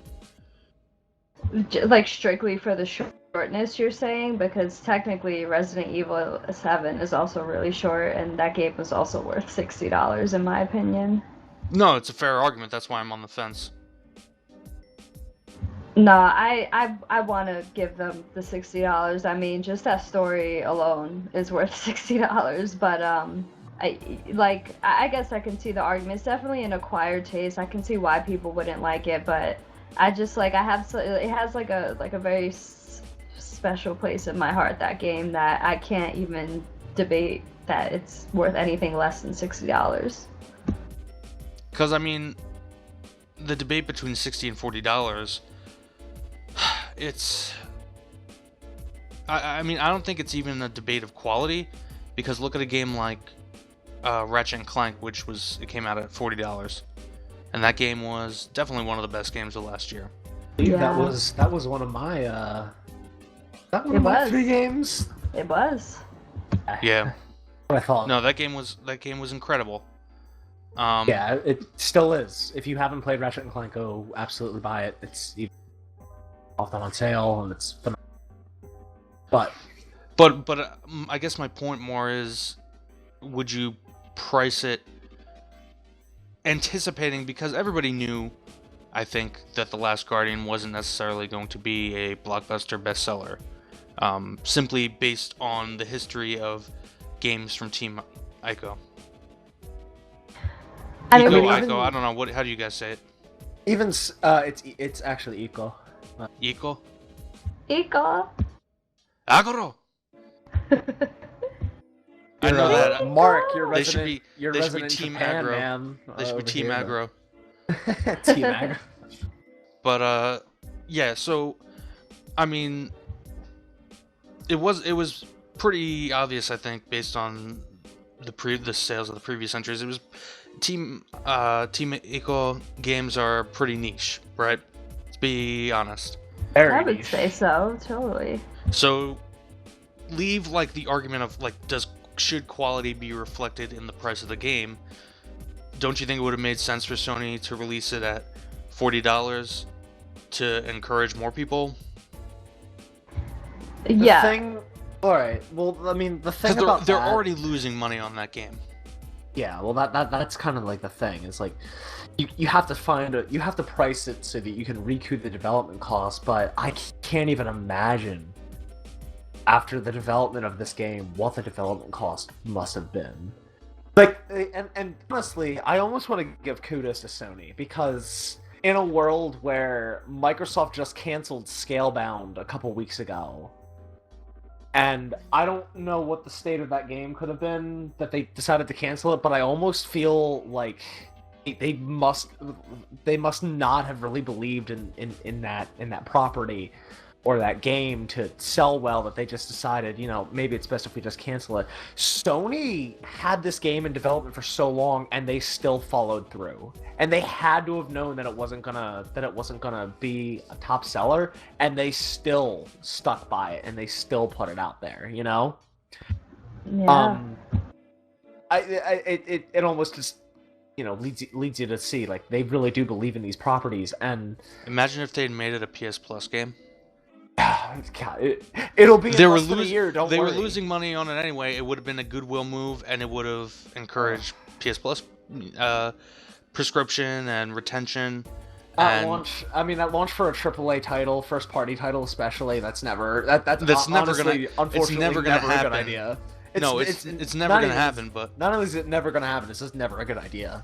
Like strictly for the shortness, you're saying? Because technically Resident Evil 7 is also really short, and that game was also worth $60 in my opinion. No, it's a fair argument. That's why I'm on the fence. No, I want to give them the $60. I mean, just that story alone is worth $60. But I guess I can see the argument. It's definitely an acquired taste. I can see why people wouldn't like it, but I just it has like a very special place in my heart, that game, that I can't even debate that it's worth anything less than $60. Because, I mean, the debate between $60 and $40, it's... I mean, I don't think it's even a debate of quality, because look at a game like Ratchet and Clank, it came out at $40. And that game was definitely one of the best games of last year. Yeah. That was one of my my 3 games. It was. Yeah. I thought. No, that game was incredible. Yeah, it still is. If you haven't played Ratchet and Clank, go absolutely buy it. It's often on sale, and it's phenomenal. But I guess my point more is, would you price it anticipating, because everybody knew, I think, that The Last Guardian wasn't necessarily going to be a blockbuster bestseller, simply based on the history of games from Team Ico. I don't know, how do you guys say it? Even it's actually Ico. Ico? Ico. Agoro. I know that. Mark, you're They should resident. be You're resident Team Japan, Aggro. man. They should be Team Aggro. Team Aggro. But yeah. So, I mean, it was pretty obvious, I think, based on the sales of the previous entries. It was Team Ico games are pretty niche, right? Let's be honest. Very I would niche. say so, totally. So, leave like the argument of like, should quality be reflected in the price of the game? Don't you think it would have made sense for Sony to release it at $40 to encourage more people? Yeah. Alright, well, I mean, the thing about they're already losing money on that game. Yeah, well, that's kind of like the thing. It's like you have to you have to price it so that you can recoup the development costs. But I can't even imagine, after the development of this game, what the development cost must have been. Like, and honestly, I almost want to give kudos to Sony, because in a world where Microsoft just canceled Scalebound a couple weeks ago, and I don't know what the state of that game could have been that they decided to cancel it, but I almost feel like they must not have really believed in that property or that game to sell well, that they just decided, maybe it's best if we just cancel it. Sony had this game in development for so long, and they still followed through. And they had to have known that it wasn't gonna be a top seller, and they still stuck by it, and they still put it out there. Yeah. It almost just leads you to see, like, they really do believe in these properties. And imagine if they'd made it a PS Plus game. God, it'll be in less than a year. Don't worry. They were losing money on it anyway. It would have been a goodwill move, and it would have encouraged PS Plus prescription and retention. At launch for a AAA title, first party title especially, that's never honestly, unfortunately, it's never gonna happen. A good idea. It's never gonna happen. But not only is it never gonna happen, it's just never a good idea.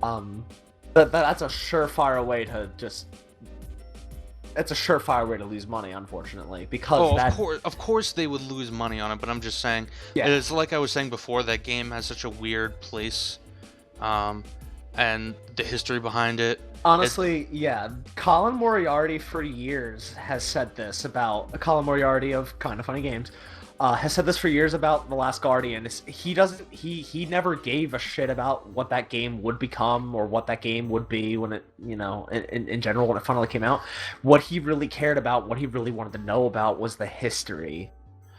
That's a surefire way to just. It's a surefire way to lose money, unfortunately, because of course they would lose money on it. But I'm just saying, it's like I was saying before, that game has such a weird place, and the history behind it. Honestly, Colin Moriarty for years has said this about Colin Moriarty of Kinda Funny Games. Has said this for years about The Last Guardian. He never gave a shit about what that game would become or what that game would be when it, in general, when it finally came out. What he really cared about, what he really wanted to know about, was the history.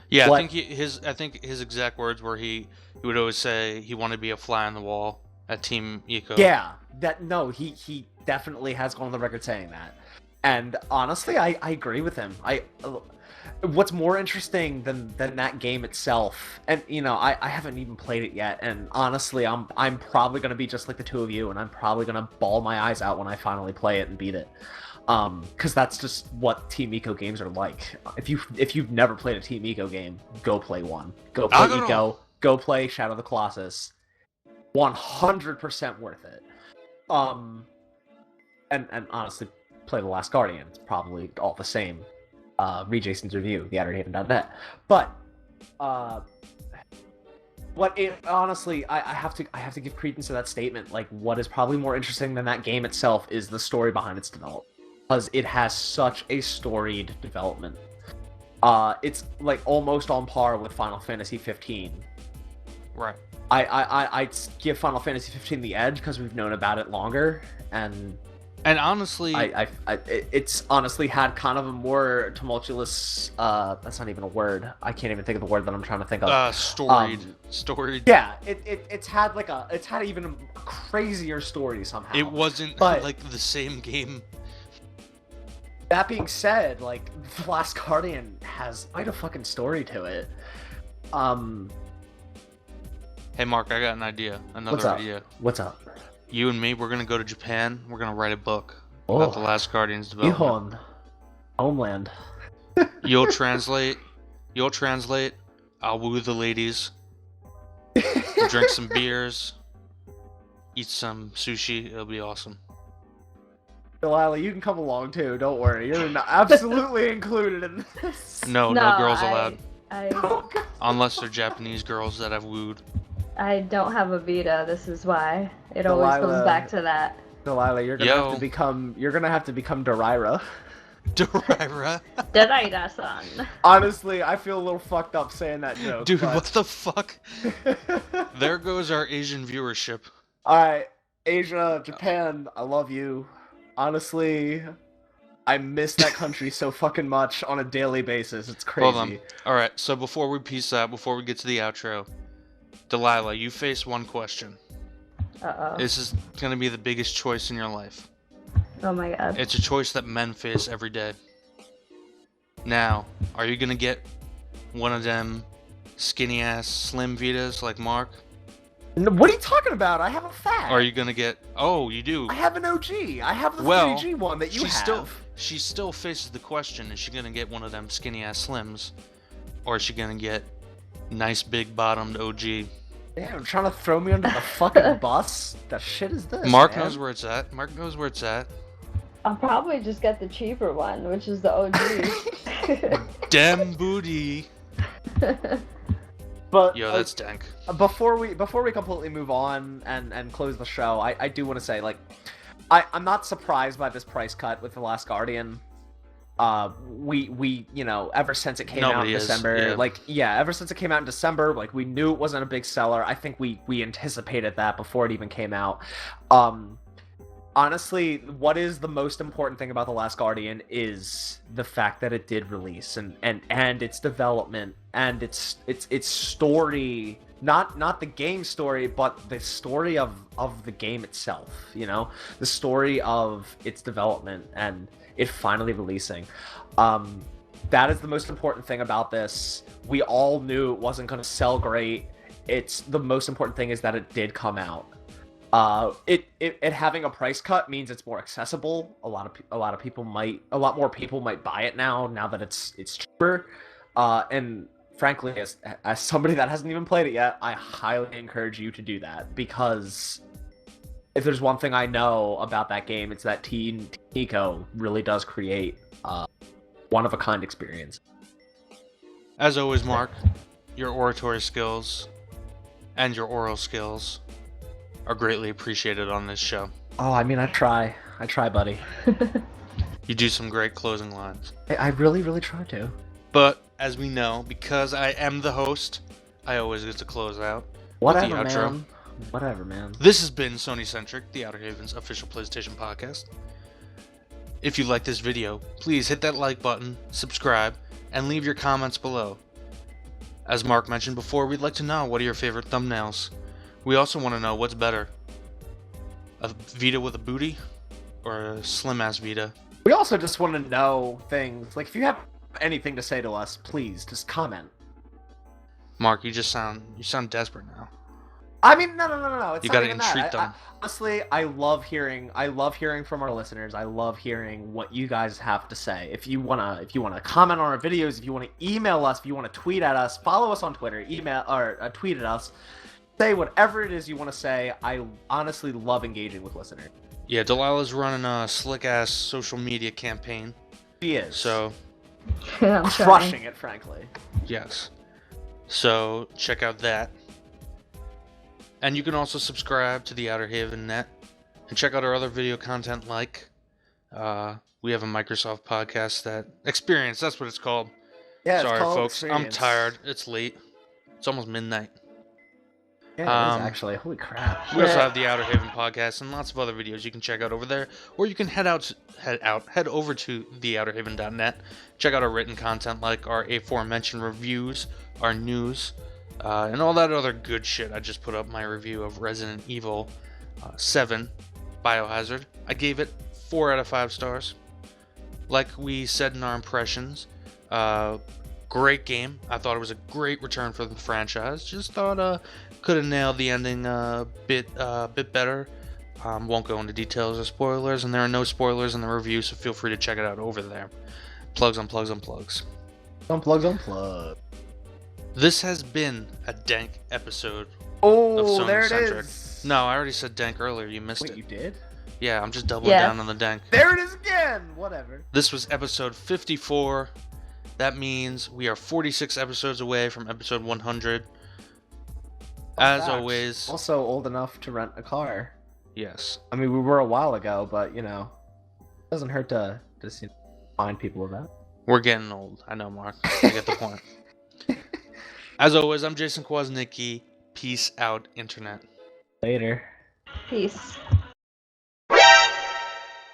Yeah, I think his exact words were he would always say he wanted to be a fly on the wall at Team Eco. Yeah, he definitely has gone on the record saying that. And honestly, I agree with him. What's more interesting than that game itself, and I haven't even played it yet, and honestly, I'm probably gonna be just like the two of you, and I'm probably gonna bawl my eyes out when I finally play it and beat it, because that's just what Team Eco games are like. If you've never played a Team Eco game, go play one. Go play Eco. Go play Shadow of the Colossus. 100% worth it. And honestly, play The Last Guardian. It's probably all the same. Read Jason's review, theouterhaven.net. But honestly, I have to give credence to that statement. Like, what is probably more interesting than that game itself is the story behind its development, because it has such a storied development. It's like almost on par with Final Fantasy 15. Right. I give Final Fantasy 15 the edge because we've known about it longer, and honestly, it's honestly had kind of a more tumultuous. That's not even a word. I can't even think of the word that I'm trying to think of. Storied. Yeah, it's had even a crazier story somehow. It wasn't like the same game. That being said, like, The Last Guardian has quite a fucking story to it. Hey Mark, I got an idea. Idea. What's up? You and me, we're gonna go to Japan. We're gonna write a book about The Last Guardian's development. Nihon. Homeland. You'll translate. I'll woo the ladies. We'll drink some beers. Eat some sushi. It'll be awesome. Delaila, you can come along too. Don't worry. You're absolutely included in this. No girls allowed. Unless they're Japanese girls that I've wooed. I don't have a Vita. This is why it always comes back to that. Delaila, you're gonna have to become Deraira. Deraira-san. Honestly, I feel a little fucked up saying that joke. Dude, what the fuck? There goes our Asian viewership. Alright, Asia, Japan, I love you. Honestly, I miss that country so fucking much on a daily basis. It's crazy. Hold on. Alright, so before we peace out, before we get to the outro, Delaila, you face one question. Uh-oh. This is going to be the biggest choice in your life. Oh my god. It's a choice that men face every day. Now, are you going to get one of them skinny-ass slim Vitas like Mark? What are you talking about? I have a fat. Or are you going to get... Oh, you do. I have an OG. I have the 3G one that you have. She still faces the question, is she going to get one of them skinny-ass slims? Or is she going to get nice big-bottomed OG? Damn, trying to throw me under the fucking bus? The shit is this, Mark man? knows where it's at. I'll probably just get the cheaper one, which is the OG. Dem booty. But Yo, that's dank. before we completely move on and close the show, I do want to say, like, I'm not surprised by this price cut with The Last Guardian. We you know, ever since it came out in December, ever since it came out in December, like, we knew it wasn't a big seller. I think we anticipated that before it even came out. Honestly, what is the most important thing about The Last Guardian is the fact that it did release, and its development and its story, not the game story, but the story of the game itself, you know, the story of its development and it finally releasing. That is the most important thing about this. We all knew it wasn't going to sell great. It's the most important thing is that it did come out. It having a price cut means it's more accessible. A lot more people might buy it now that it's cheaper. And frankly, as somebody that hasn't even played it yet, I highly encourage you to do that, because if there's one thing I know about that game, it's that Team Nico really does create one of a kind experience. As always, Mark, your oratory skills and your oral skills are greatly appreciated on this show. Oh, I mean, I try, buddy. You do some great closing lines. I really, really try to. But as we know, because I am the host, I always get to close out Whatever, with the outro. man. Whatever, man. This has been SonyCentric, the Outerhaven's official PlayStation podcast. If you like this video, please hit that like button, subscribe, and leave your comments below. As Mark mentioned before, we'd like to know, what are your favorite thumbnails? We also want to know what's better, a Vita with a booty or a slim-ass Vita. We also just want to know things. Like, if you have anything to say to us, please just comment. Mark, you sound desperate now. I mean, no. It's you not gotta even entreat that. them. Honestly, I love hearing from our listeners. I love hearing what you guys have to say. If you wanna comment on our videos, if you wanna email us, if you wanna tweet at us, follow us on Twitter, email or tweet at us. Say whatever it is you want to say. I honestly love engaging with listeners. Yeah, Delilah's running a slick-ass social media campaign. She is. So, I'm crushing it, frankly. Yes. So, check out that. And you can also subscribe to the Outerhaven Net and check out our other video content, like we have a Microsoft podcast Experience, that's what it's called. Yeah, sorry it's called folks, Experience. I'm tired. It's late. It's almost midnight. Yeah, it is actually. Holy crap. We also have the Outerhaven podcast and lots of other videos you can check out over there, or you can head over to theouterhaven.net. Check out our written content, like our aforementioned reviews, our news, and all that other good shit. I just put up my review of Resident Evil 7 Biohazard. I gave it 4 out of 5 stars. Like we said in our impressions, great game. I thought it was a great return for the franchise. Just thought could have nailed the ending a bit better. Won't go into details or spoilers, and there are no spoilers in the review, so feel free to check it out over there. Plugs on plugs on plugs. Unplug. This has been a dank episode of Oh, there it SonyCentric. is. No, I already said dank earlier. You missed Wait, it. you did? Yeah, I'm just doubling Yeah. down on the dank. There it is again. Whatever. This was episode 54. That means we are 46 episodes away from episode 100. As Facts. always, Also old enough to rent a car. yes. I mean, we were a while ago, but it doesn't hurt to just remind people of that. We're getting old. I know, Mark. I get the point. As always, I'm Jason Kwasnicki. Peace out, Internet. Later. Peace.